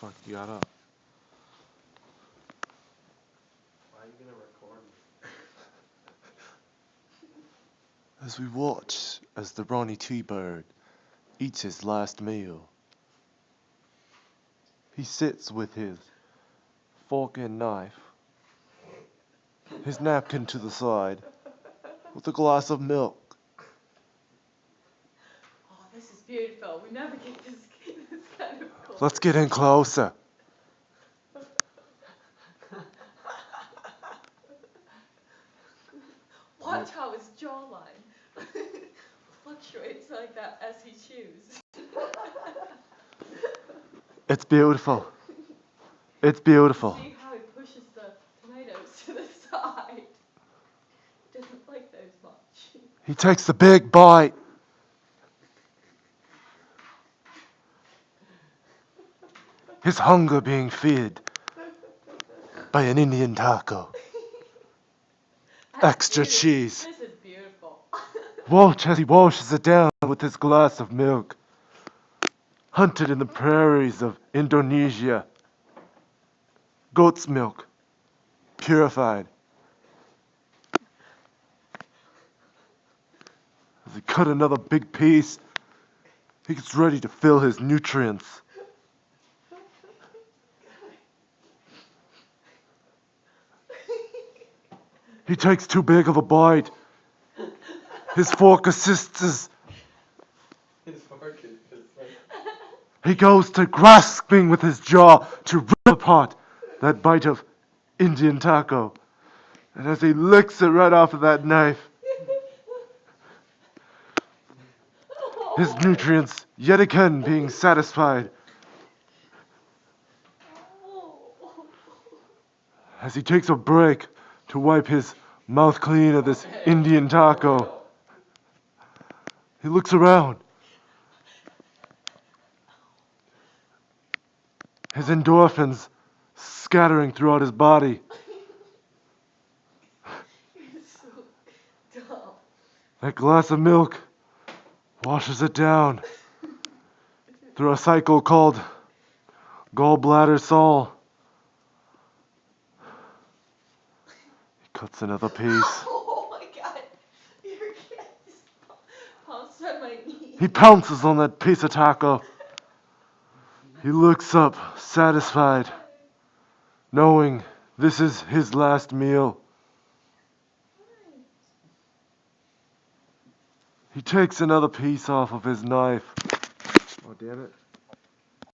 fuck you got up? Why are you gonna record me? As we watch as the Ronnie T-Bird eats his last meal, he sits with his fork and knife, his napkin to the side, with a glass of milk. Oh, this is beautiful. We never get this kind of color. Let's get in closer. Watch how his jawline fluctuates like that as he chews. It's beautiful. It's beautiful. See how he pushes the tomatoes to the side. Doesn't like those much. He takes a big bite. His hunger being fed by an Indian taco. Extra cheese. This is beautiful. Watch as he washes it down with his glass of milk. Hunted in the prairies of Indonesia. Goat's milk. Purified. As he cut another big piece, he gets ready to fill his nutrients. He takes too big of a bite. His fork assists. He goes to grasping with his jaw to rip apart that bite of Indian taco. And as he licks it right off of that knife, his nutrients yet again being satisfied. As he takes a break to wipe his mouth clean of this Indian taco, he looks around. His endorphins scattering throughout his body. You're so dumb. That glass of milk washes it down through a cycle called gallbladder Sol. He cuts another piece. Oh my god. Your cat just pounced on my knee. He pounces on that piece of taco. He looks up, satisfied, knowing this is his last meal. He takes another piece off of his knife. Oh, damn it.